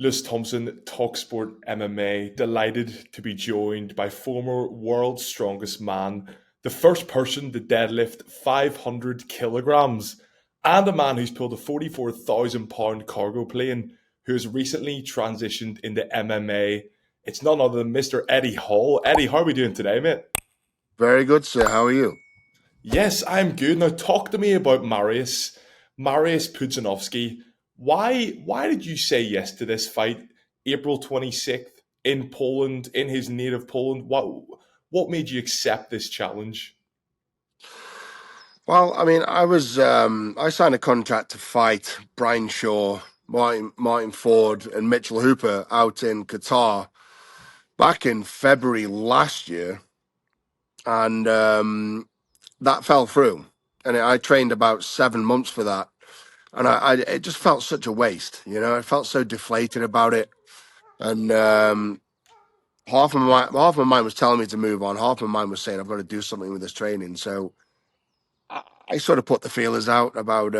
Lewis Thompson, talkSPORT MMA, delighted to be joined by former world's strongest man, the first person to deadlift 500 kilograms, and a man who's pulled a 44,000 pound cargo plane, who has recently transitioned into MMA. It's none other than Mr. Eddie Hall. Eddie, how are we doing today, mate? Very good, sir. How are you? Yes, I'm good. Now talk to me about Mariusz Pudzianowski. Why did you say yes to this fight, April 26th in Poland, in his native Poland? What made you accept this challenge? Well, I mean, I signed a contract to fight Brian Shaw, Martin Ford, and Mitchell Hooper out in Qatar back in February last year, and that fell through. And I trained about 7 months for that, and it just felt such a waste. I felt so deflated about it, and half of my mind was telling me to move on. Half of my mind was saying I've got to do something with this training. So I sort of put the feelers out about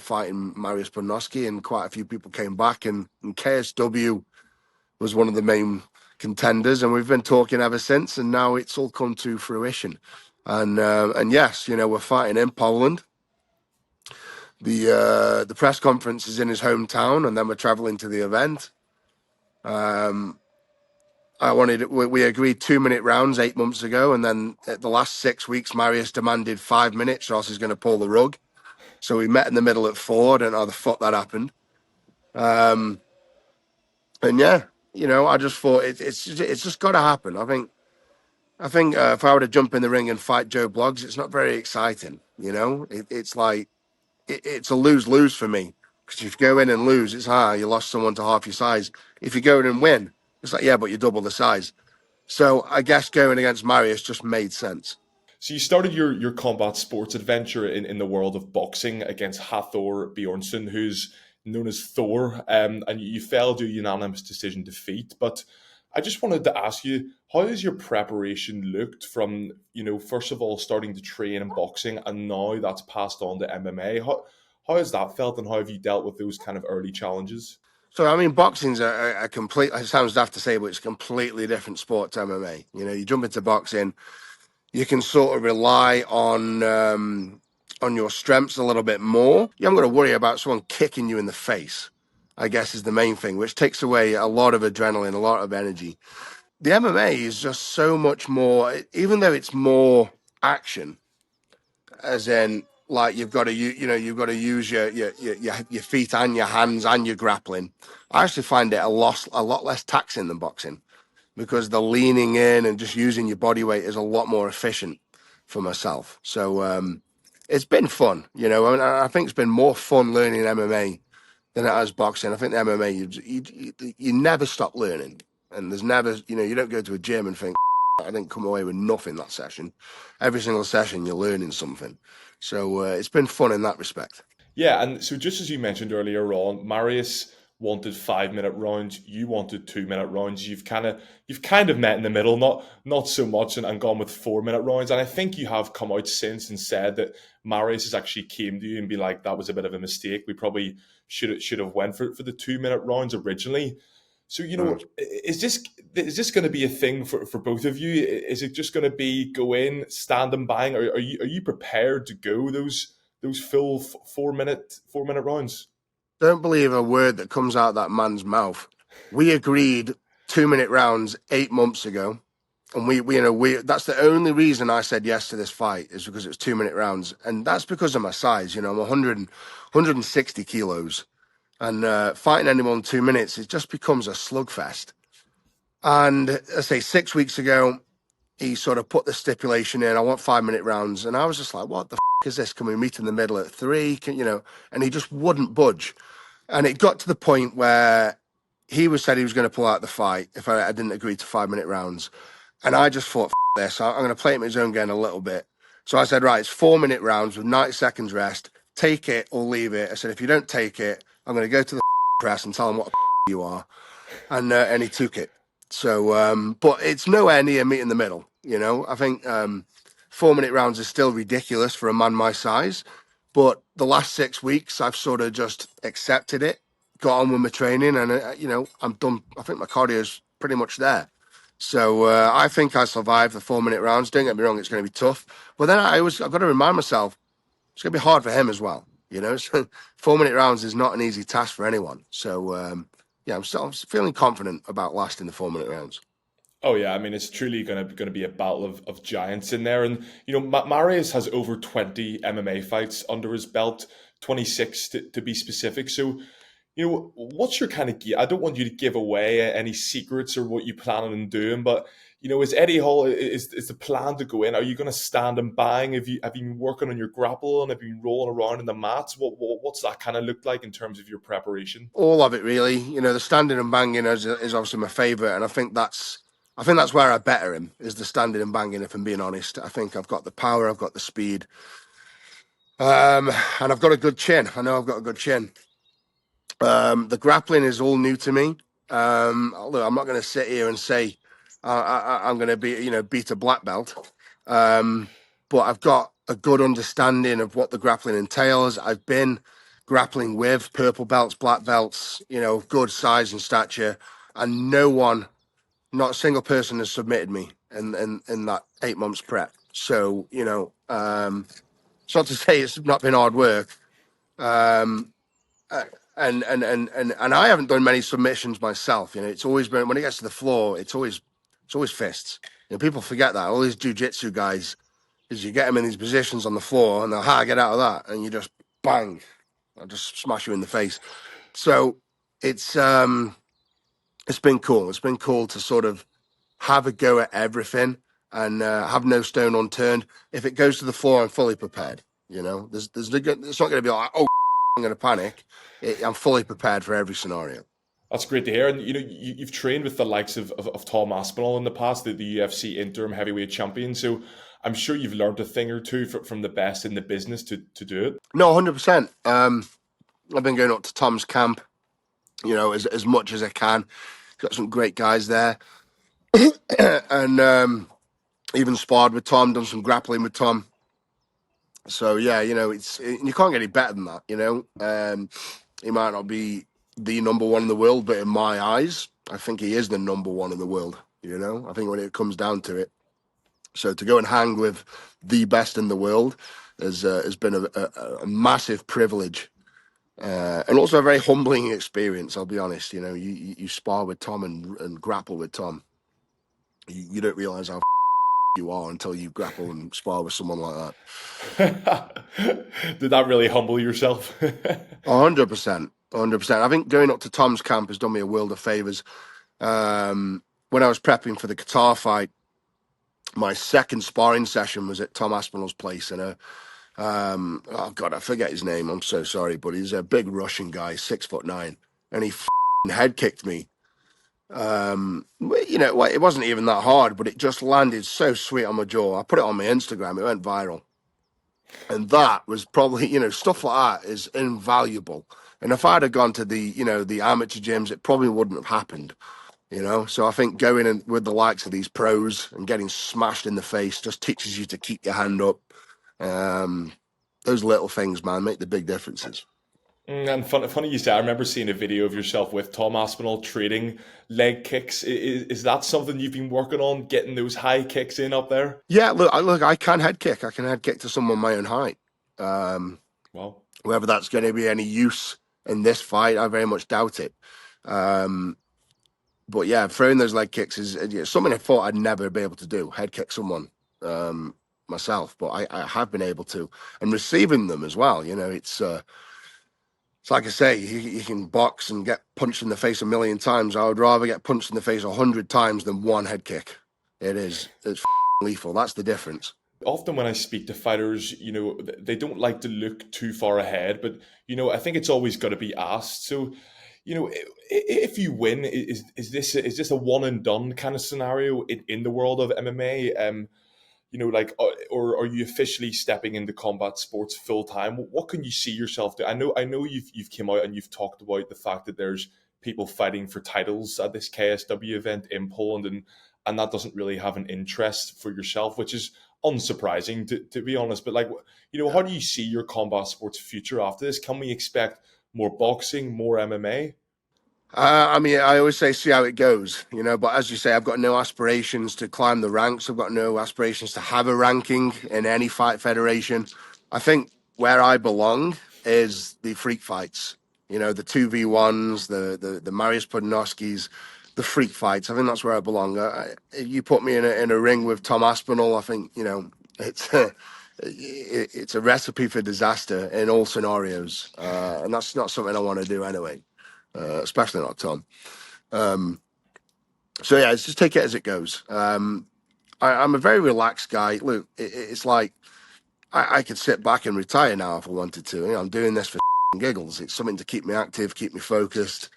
fighting Mariusz Pudzianowski, and quite a few people came back, and KSW was one of the main contenders, and we've been talking ever since, and now it's all come to fruition. And yes, we're fighting in Poland. The press conference is in his hometown, and then we're traveling to the event. Um, we agreed 2 minute rounds 8 months ago, and then at the last 6 weeks, Marius demanded 5 minutes, or else he's going to pull the rug. So we met in the middle at 4. I don't know how the fuck that happened. Um, and yeah, I just thought it's just got to happen. I think if I were to jump in the ring and fight Joe Bloggs, it's not very exciting. It's like it's a lose lose for me, because if you go in and lose, it's you lost someone to half your size. If you go in and win, it's like, yeah, but you're double the size. So I guess going against Marius just made sense. So you started your combat sports adventure in the world of boxing against Hathor Bjornsson, who's known as Thor, and you fell to a unanimous decision defeat. But I just wanted to ask you, how has your preparation looked from, first of all, starting to train in boxing and now that's passed on to MMA? How has that felt, and how have you dealt with those kind of early challenges? So I mean, boxing's a complete. It sounds daft to say, but it's a completely different sport to MMA. You jump into boxing, you can sort of rely on your strengths a little bit more. You haven't got to worry about someone kicking you in the face, I guess, is the main thing, which takes away a lot of adrenaline, a lot of energy. The MMA is just so much more, even though it's more action, as in like you've got to use your feet and your hands and your grappling. I actually find it a lot less taxing than boxing, because the leaning in and just using your body weight is a lot more efficient for myself. So it's been fun, and I think it's been more fun learning MMA than it has boxing. I think the MMA, you never stop learning, and there's never, you don't go to a gym and think, I didn't come away with nothing that session. Every single session, you're learning something. So it's been fun in that respect. Yeah, and so just as you mentioned earlier on, Marius wanted 5 minute rounds, you wanted 2 minute rounds. You've kind of met in the middle, not so much, and gone with 4 minute rounds. And I think you have come out since and said that Marius has actually came to you and be like, that was a bit of a mistake. We probably should have went for the 2 minute rounds originally. So Mm. is this going to be a thing for both of you? Is it just going to be go in, stand and bang? Are you prepared to go those full 4 minute rounds? Don't believe a word that comes out of that man's mouth. We agreed 2 minute rounds 8 months ago. And we that's the only reason I said yes to this fight, is because it was 2 minute rounds. And that's because of my size. I'm 160 kilos. And fighting anyone in 2 minutes, it just becomes a slugfest. And I say 6 weeks ago, he sort of put the stipulation in, I want 5 minute rounds. And I was just like, what the is this? Can we meet in the middle at 3? And he just wouldn't budge. And it got to the point where said he was going to pull out the fight if I didn't agree to 5 minute rounds. And I just thought, this, I'm going to play it in his own game a little bit. So I said, right, it's 4 minute rounds with 90 seconds rest. Take it or leave it. I said, if you don't take it, I'm going to go to the press and tell them what you are. And he took it. So, but it's nowhere near meet in the middle. I think 4 minute rounds is still ridiculous for a man my size. But the last 6 weeks, I've sort of just accepted it, got on with my training, and I'm done. I think my cardio's pretty much there. So I think I survived the 4-minute rounds. Don't get me wrong; it's going to be tough. But then I've got to remind myself it's going to be hard for him as well. So 4-minute rounds is not an easy task for anyone. So I'm feeling confident about lasting the 4-minute rounds. Oh yeah, I mean it's truly gonna be a battle of giants in there, and Marius has over 20 MMA fights under his belt, 26 to be specific. So, what's your kind of gear? I don't want you to give away any secrets or what you plan on doing, but is Eddie Hall is the plan to go in? Are you going to stand and bang? Have you been working on your grapple and have you been rolling around in the mats? What's that kind of look like in terms of your preparation? All of it really. The standing and banging is obviously my favourite, and I think that's where I better him, is the standing and banging, if I'm being honest. I think I've got the power, I've got the speed, and I've got a good chin. I know I've got a good chin. The grappling is all new to me. Look, I'm not going to sit here and say I'm going to beat a black belt, but I've got a good understanding of what the grappling entails. I've been grappling with purple belts, black belts, good size and stature, and not a single person has submitted me in that 8 months prep. So, it's not to say it's not been hard work. And I haven't done many submissions myself. It's always been, when it gets to the floor, it's always fists. People forget that. All these jiu-jitsu guys, is you get them in these positions on the floor and they'll get out of that, and you just bang, I'll just smash you in the face. So it's been cool. It's been cool to sort of have a go at everything and have no stone unturned. If it goes to the floor, I'm fully prepared. It's not going to be like, oh, I'm going to panic. I'm fully prepared for every scenario. That's great to hear. And you've trained with the likes of Tom Aspenol in the past, the UFC interim heavyweight champion. So I'm sure you've learned a thing or two from the best in the business to do it. No, 100%. I've been going up to Tom's camp, as much as I can. Got some great guys there, and even sparred with Tom, done some grappling with Tom. So yeah, you can't get any better than that. He might not be the number one in the world, but in my eyes, I think he is the number one in the world. I think when it comes down to it, so to go and hang with the best in the world has been a massive privilege, and also a very humbling experience. I'll be honest. You spar with Tom and grapple with Tom. You don't realize how you are until you grapple and spar with someone like that. Did that really humble yourself? 100%. 100%. I think going up to Tom's camp has done me a world of favors. When I was prepping for the Qatar fight, my second sparring session was at Tom Aspenol's place, and oh God, I forget his name. I'm so sorry, but he's a big Russian guy, 6'9", and he head kicked me. It wasn't even that hard, but it just landed so sweet on my jaw. I put it on my Instagram. It went viral. And that was probably, stuff like that is invaluable. And if I'd have gone to the amateur gyms, it probably wouldn't have happened, So I think going in with the likes of these pros and getting smashed in the face just teaches you to keep your hand up. Those little things, man, make the big differences. And funny you say, I remember seeing a video of yourself with Tom Aspenol trading leg kicks. Is that something you've been working on, getting those high kicks in up there? Yeah, look, I can head kick. I can head kick to someone my own height. Well, whether that's going to be any use in this fight, I very much doubt it. But yeah, throwing those leg kicks is something I thought I'd never be able to do, head kick someone myself. But I have been able to, and receiving them as well. It's like I say, you can box and get punched in the face 1,000,000 times. I would rather get punched in the face 100 times than one head kick. It's lethal. That's the difference. Often when I speak to fighters, they don't like to look too far ahead, but, I think it's always got to be asked. So, if you win, is this a one and done kind of scenario in the world of MMA? Or are you officially stepping into combat sports full time? What can you see yourself do? I know you've come out and you've talked about the fact that there's people fighting for titles at this KSW event in Poland, and that doesn't really have an interest for yourself, which is unsurprising to be honest. But how do you see your combat sports future after this? Can we expect more boxing, more MMA? I mean, I always say, see how it goes, you know. But as you say, I've got no aspirations to climb the ranks. I've got no aspirations to have a ranking in any fight federation. I think where I belong is the freak fights, you know, the 2v1s, the Mariusz Pudzianowskis, the freak fights. I think that's where I belong. You put me in a ring with Tom Aspenol, I think, you know, it's it's a recipe for disaster in all scenarios, and that's not something I want to do anyway. Especially not Tom. So yeah, just take it as it goes. I'm a very relaxed guy. Look, it's like I could sit back and retire now if I wanted to. You know, I'm doing this for giggles. It's something to keep me active, keep me focused,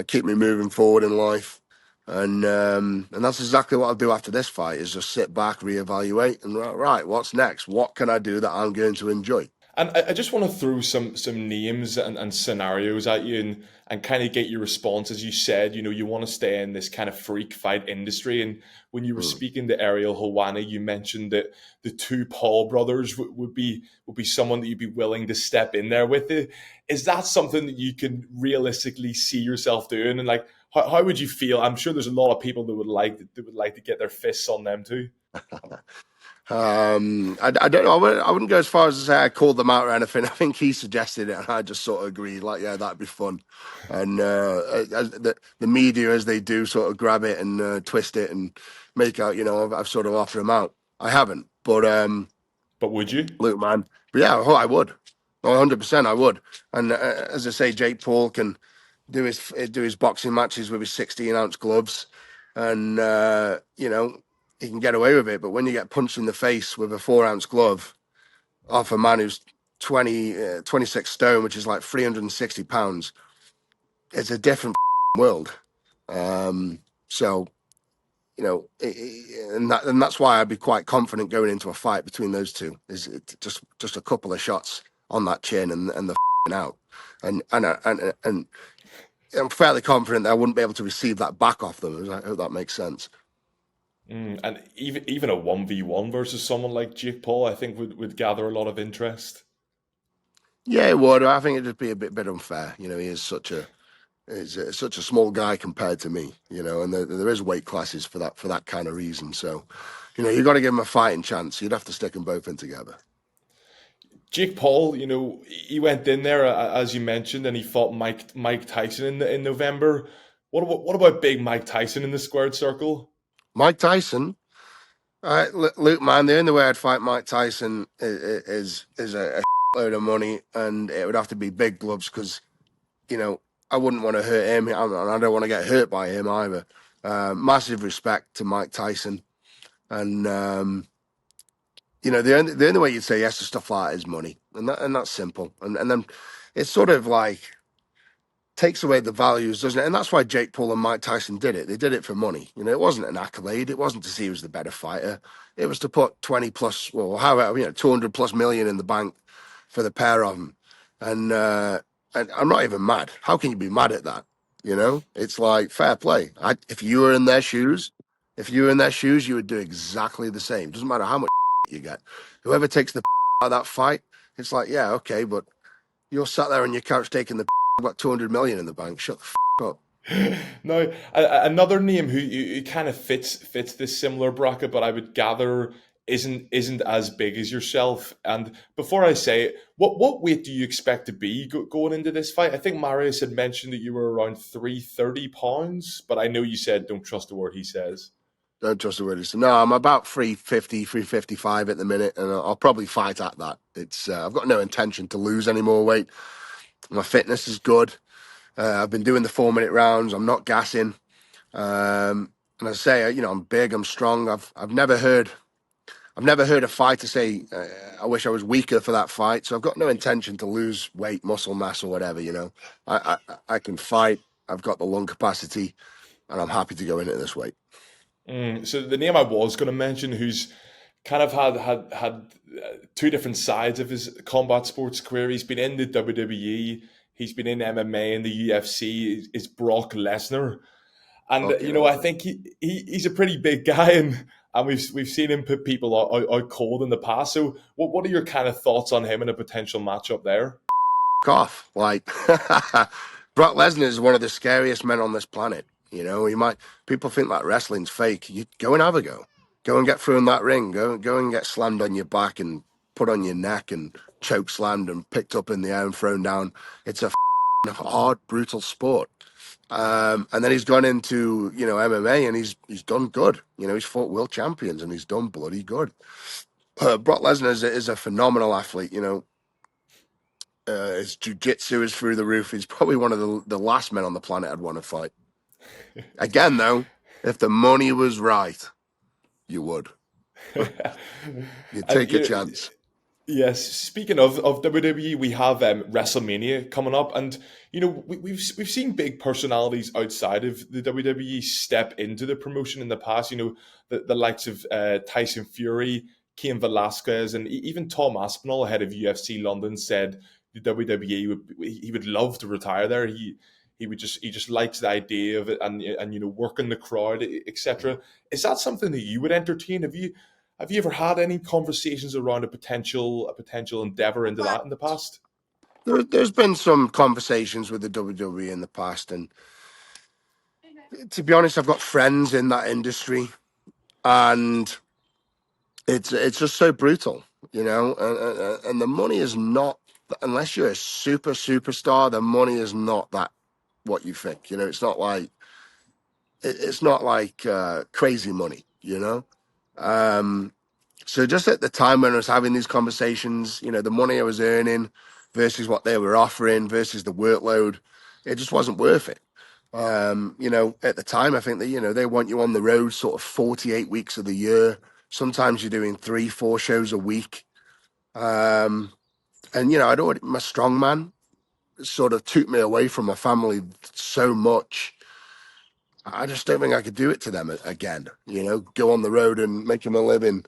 keep me moving forward in life. And that's exactly what I'll do after this fight: is just sit back, reevaluate, and right, what's next? What can I do that I'm going to enjoy? And I just want to throw some names and scenarios at you and kind of get your response. As you said, you know, you want to stay in this kind of freak fight industry. And when you were Hmm. speaking to Ariel Helwani, you mentioned that the two Paul brothers would be someone that you'd be willing to step in there with. Is that something that you can realistically see yourself doing? And like, how would you feel? I'm sure there's a lot of people that would like to get their fists on them too. I don't know. I wouldn't go as far as to say I called them out or anything. I think he suggested it, and I just sort of agreed. Like, yeah, that'd be fun. And as the media, as they do, sort of grab it and twist it and make out. You know, I've sort of offered them out. I haven't, but But would you? look, man. But yeah, oh, I would. 100%, I would. And as I say, Jake Paul can do his boxing matches with his 16-ounce gloves, and you know, he can get away with it. But when you get punched in the face with a 4-ounce glove off a man who's 26 stone, which is like 360 pounds, it's a different world. So you know, and that's why I'd be quite confident going into a fight between those two. Is it just a couple of shots on that chin and the out, and I'm fairly confident that I wouldn't be able to receive that back off them. I hope that makes sense. And even a 1v1 versus someone like Jake Paul, I think would gather a lot of interest. Yeah, it would. I think it'd just be a bit unfair. You know, he is such a small guy compared to me. You know, and there is weight classes for that kind of reason. So, you know, you got to give him a fighting chance. You'd have to stick them both in together. Jake Paul, you know, he went in there as you mentioned, and he fought Mike Tyson in November. What about big Mike Tyson in the squared circle? Mike Tyson. Luke, man, the only way I'd fight Mike Tyson is a load of money, and it would have to be big gloves because you know I wouldn't want to hurt him, and I don't want to get hurt by him either. Massive respect to Mike Tyson, and you know the only way you'd say yes to stuff like that is money, and that's simple, and then it's sort of like takes away the values, doesn't it? And that's why Jake Paul and Mike Tyson did it. They did it for money. You know, it wasn't an accolade. It wasn't to see who was the better fighter. It was to put 20 plus, well, however, you know, 200 plus million in the bank for the pair of them. And I'm not even mad. How can you be mad at that? You know, it's like fair play. If you were in their shoes, you would do exactly the same. Doesn't matter how much you get. Whoever takes the out of that fight, it's like, yeah, okay, but you're sat there on your couch taking the about 200 million in the bank. Shut the up. Now, another name who kind of fits this similar bracket, but I would gather isn't as big as yourself. And before I say it, what weight do you expect to be going into this fight? I think Marius had mentioned that you were around 330 pounds, but I know you said don't trust a word he says. Don't trust the word. No, I'm about 350, 355 at the minute, and I'll probably fight at that. It's I've got no intention to lose any more weight. My fitness is good. I've been doing the 4-minute rounds. I'm not gassing. And I say, you know, I'm big. I'm strong. I've never heard a fighter say, "I wish I was weaker for that fight." So I've got no intention to lose weight, muscle mass, or whatever. You know, I can fight. I've got the lung capacity, and I'm happy to go into this weight. So the name I was going to mention, who's kind of had two different sides of his combat sports career. He's been in the WWE, he's been in MMA and the UFC. Is Brock Lesnar, and Okay. you know I think he's a pretty big guy, and we've seen him put people out cold in the past. So what are your kind of thoughts on him in a potential matchup there? off. Like, Brock Lesnar is one of the scariest men on this planet. You know, people think that wrestling's fake. You go and have a go. Go and get through in that ring. Go and get slammed on your back and put on your neck and choke slammed and picked up in the air and thrown down. It's a hard, brutal sport. And then he's gone into, MMA, and he's done good. You know, he's fought world champions and he's done bloody good. Brock Lesnar is a phenomenal athlete. You know, his jiu-jitsu is through the roof. He's probably one of the last men on the planet I'd want to fight. Again, though, if the money was right, you would. You'd take a chance. Yes, speaking of WWE, we have WrestleMania coming up, and we've seen big personalities outside of the WWE step into the promotion in the past. You know, the likes of Tyson Fury, Cain Velasquez, and even Tom Aspenol, head of UFC London, said the WWE he would love to retire there. He just likes the idea of it, and working the crowd, etc. Is that something that you would entertain? Have you ever had any conversations around a potential endeavor into that in the past? There's been some conversations with the WWE in the past, and to be honest, I've got friends in that industry, and it's just so brutal, and the money is not, unless you're a superstar, the money is not that what you think. You know, it's not like crazy money. So just at the time when I was having these conversations, the money I was earning versus what they were offering versus the workload, it just wasn't worth it. At the time, I think that, they want you on the road sort of 48 weeks of the year. Sometimes you're doing 3-4 shows a week. And, my strongman sort of took me away from my family so much. I just don't think I could do it to them again, go on the road and make them a living,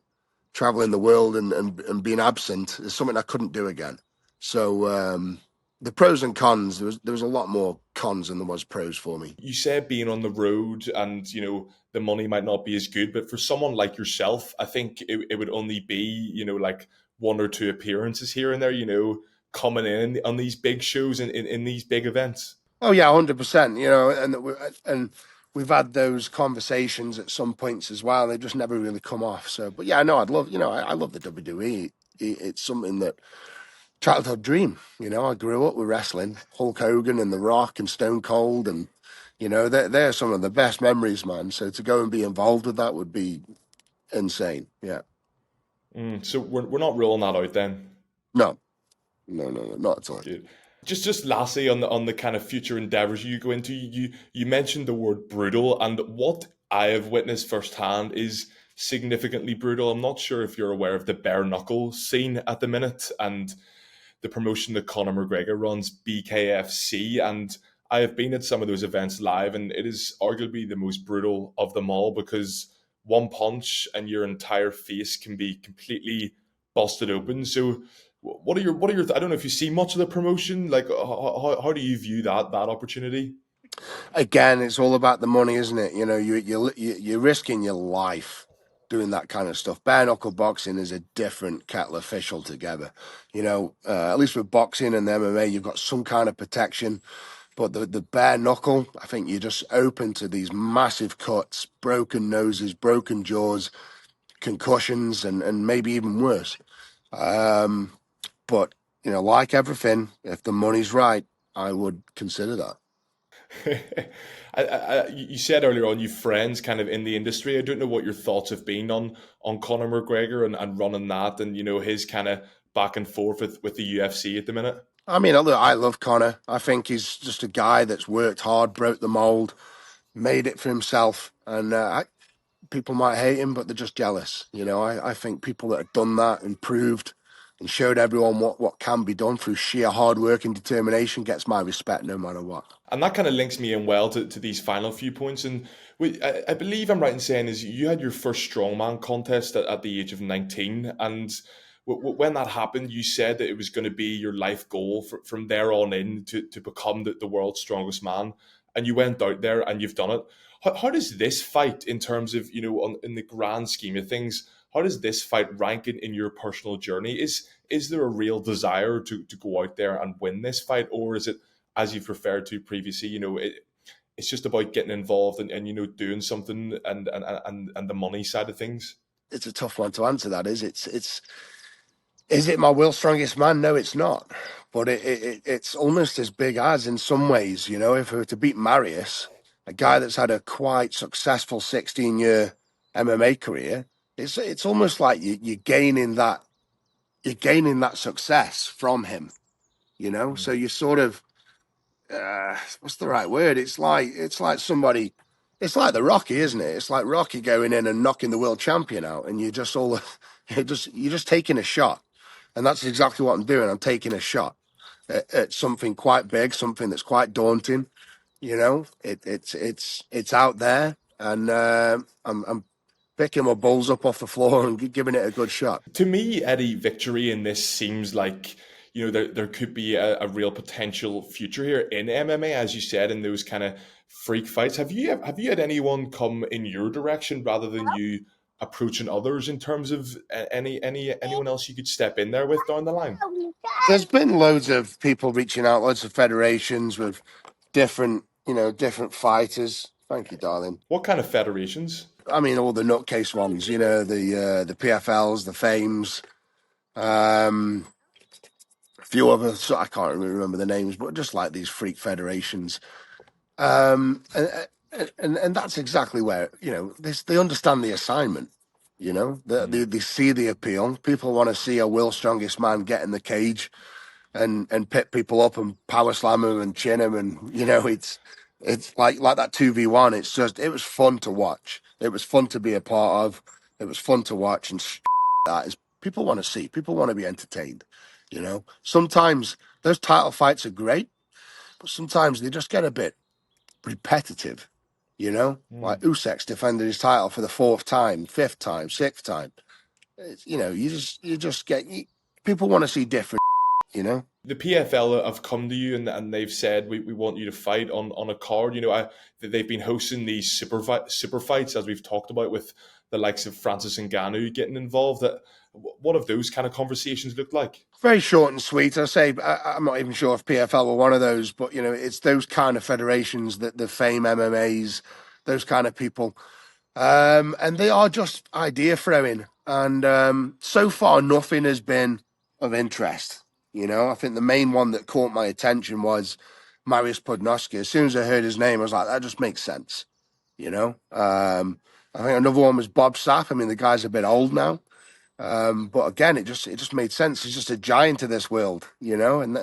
traveling the world and being absent is something I couldn't do again. So the pros and cons, there was a lot more cons than there was pros for me. You said being on the road and, the money might not be as good, but for someone like yourself, I think it would only be, like 1 or 2 appearances here and there, coming in on these big shows and in these big events. Oh yeah, 100%, and we've had those conversations at some points as well. They just never really come off. So, but yeah, no, I'd love, I love the WWE. It's something that childhood dream. I grew up with wrestling, Hulk Hogan and The Rock and Stone Cold, and they're some of the best memories, man. So to go and be involved with that would be insane. Yeah. So we're not ruling that out then. No, not at all. Good. Just lastly on the kind of future endeavors you go into, you mentioned the word brutal, and what I have witnessed firsthand is significantly brutal. I'm not sure if you're aware of the bare knuckle scene at the minute and the promotion that Conor McGregor runs, BKFC, and I have been at some of those events live, and it is arguably the most brutal of them all because one punch and your entire face can be completely busted open. So what are your I don't know if you see much of the promotion, like how do you view that opportunity? Again, it's all about the money, isn't it? You're risking your life doing that kind of stuff. Bare knuckle boxing is a different kettle of fish altogether. At least with boxing and MMA, you've got some kind of protection. But the bare knuckle, I think you're just open to these massive cuts, broken noses, broken jaws, concussions, and maybe even worse. But, like everything, if the money's right, I would consider that. You said earlier on you've friends kind of in the industry. I don't know what your thoughts have been on Conor McGregor and running that and his kind of back and forth with the UFC at the minute. I mean, I love Conor. I think he's just a guy that's worked hard, broke the mold, made it for himself, and people might hate him, but they're just jealous. I think people that have done that and proved and showed everyone what can be done through sheer hard work and determination gets my respect no matter what. And that kind of links me in well to these final few points. And I believe I'm right in saying is you had your first strongman contest at the age of 19. And when that happened, you said that it was going to be your life goal from there on in to become the world's strongest man. And you went out there and you've done it. How does this fight in terms of, in the grand scheme of things, how does this fight rank in your personal journey? Is there a real desire to go out there and win this fight, or is it, as you've referred to previously, it's just about getting involved and doing something and the money side of things? It's a tough one to answer. That is it my world's strongest man? No, it's not. But it's almost as big as, in some ways, if we were to beat Marius, a guy that's had a quite successful 16-year MMA career, it's almost like you're gaining that success from him, So you sort of, what's the right word? It's like somebody, it's like the Rocky, isn't it? It's like Rocky going in and knocking the world champion out, and you're just taking a shot. And that's exactly what I'm doing. I'm taking a shot at something quite big, something that's quite daunting. It's out there, and I'm picking my balls up off the floor and giving it a good shot. To me, Eddie, victory in this seems like there could be a real potential future here in MMA, as you said, in those kind of freak fights. Have you had anyone come in your direction rather than you approaching others in terms of anyone else you could step in there with down the line? There's been loads of people reaching out, loads of federations with different fighters. Thank you, darling. What kind of federations? I mean, all the nutcase ones, the PFLs, the Fames, a few others. So I can't really remember the names, but just like these freak federations. And that's exactly where, they understand the assignment, they see the appeal. People want to see a world's strongest man get in the cage and pit people up and power slam them and chin them. And, it's like that 2v1. It was fun to watch. It was fun to be a part of. It was fun to watch. And that is, people want to see, people want to be entertained. Sometimes those title fights are great, but sometimes they just get a bit repetitive, like Usyk's defended his title for the 4th time, 5th time, 6th time. You just get people want to see different, The PFL have come to you and they've said we want you to fight on a card. They've been hosting these super fights, as we've talked about, with the likes of Francis Ngannou getting involved. What have those kind of conversations looked like? Very short and sweet. I say I'm not even sure if PFL were one of those, but it's those kind of federations, that the Fame MMAs, those kind of people, and they are just idea throwing. And so far, nothing has been of interest. I think the main one that caught my attention was Mariusz Pudzianowski. As soon as I heard his name, I was like, that just makes sense. I think another one was Bob Sapp. I mean, the guy's a bit old now. But again, it just made sense. He's just a giant of this world, and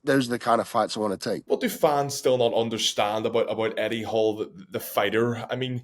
those are the kind of fights I want to take. What do fans still not understand about Eddie Hall, the fighter? I mean,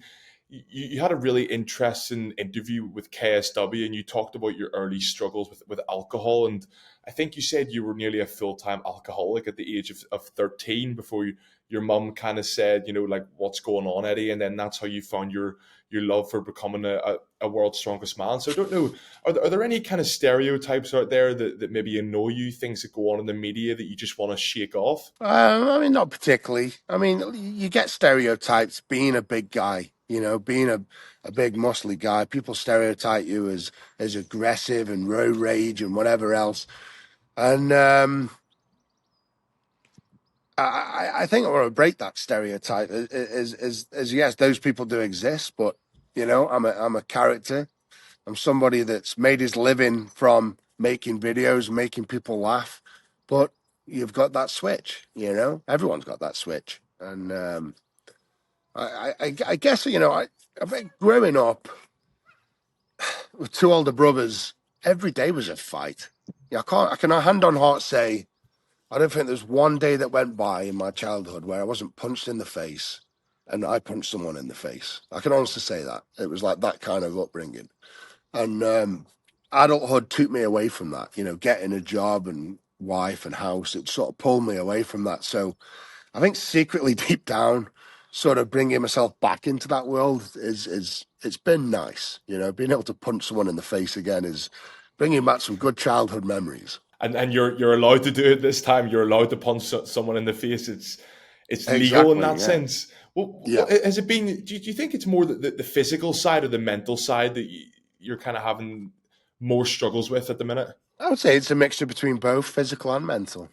you had a really interesting interview with KSW, and you talked about your early struggles with alcohol, and I think you said you were nearly a full-time alcoholic at the age of 13 before your mum kind of said, like, what's going on, Eddie? And then that's how you found your love for becoming a world's strongest man. So I don't know, are there any kind of stereotypes out there that maybe annoy you, things that go on in the media that you just want to shake off? I mean, not particularly. I mean, you get stereotypes being a big guy, being a big muscly guy. People stereotype you as aggressive and road rage and whatever else. And I think I want to break that stereotype. As yes, those people do exist, but I'm a character. I'm somebody that's made his living from making videos, making people laugh. But you've got that switch, Everyone's got that switch, and I guess I think growing up with 2 older brothers, every day was a fight. I can hand on heart say, I don't think there's one day that went by in my childhood where I wasn't punched in the face and I punched someone in the face. I can honestly say that. It was like that kind of upbringing. And adulthood took me away from that, getting a job and wife and house. It sort of pulled me away from that. So I think secretly deep down, sort of bringing myself back into that world it's been nice. Being able to punch someone in the face again is bringing back some good childhood memories. And you're allowed to do it this time. You're allowed to punch someone in the face. It's legal Exactly, in that yeah. sense. Well, Yeah. has it been? Do you think it's more the physical side or the mental side that you're kind of having more struggles with at the minute? I would say it's a mixture between both physical and mental.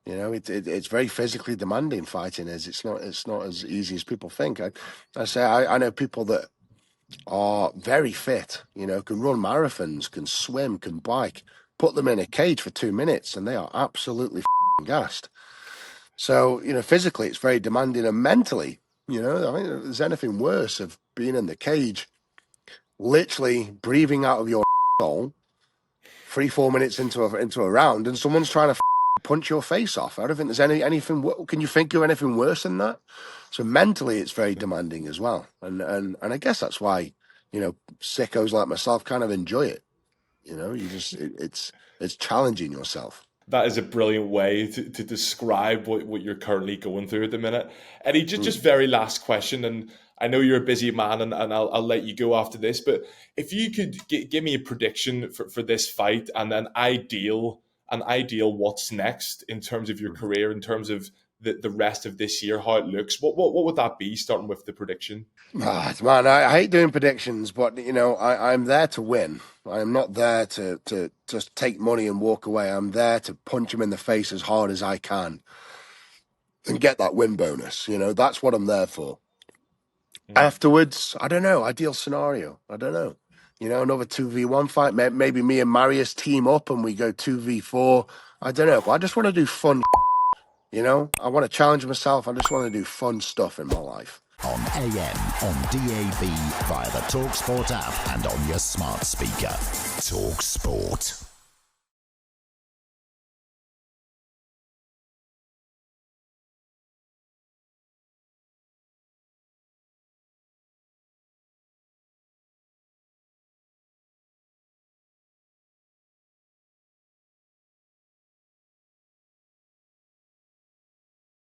You know, it's very physically demanding. Fighting is. It's not as easy as people think. I know people that are very fit. You know, can run marathons, can swim, can bike. Put them in a cage for 2 minutes, and they are absolutely gassed. So, you know, physically it's very demanding, and mentally, you know, I mean, if there's anything worse of being in the cage, literally breathing out of your hole 3-4 minutes into a round, and someone's trying to punch your face off. I don't think there's anything. Can you think of anything worse than that? So mentally, it's very demanding as well, and I guess that's why, you know, sickos like myself kind of enjoy it. You know, it's challenging yourself. That is a brilliant way to describe what you're currently going through at the minute. Eddie, just very last question, and I know you're a busy man, and I'll let you go after this, but if you could give me a prediction for this fight and an ideal what's next in terms of your career, in terms of the rest of this year, how it looks, what would that be, starting with the prediction? Man, I hate doing predictions, but, you know, I'm there to win. I'm not there to just take money and walk away. I'm there to punch him in the face as hard as I can and get that win bonus. You know, that's what I'm there for. Afterwards, I don't know. Ideal scenario. I don't know. You know, another 2v1 fight. Maybe me and Marius team up and we go 2v4. I don't know. But I just want to do fun. You know, I want to challenge myself. I just want to do fun stuff in my life. On AM, on DAB, via the talkSPORT app, and on your smart speaker. talkSPORT.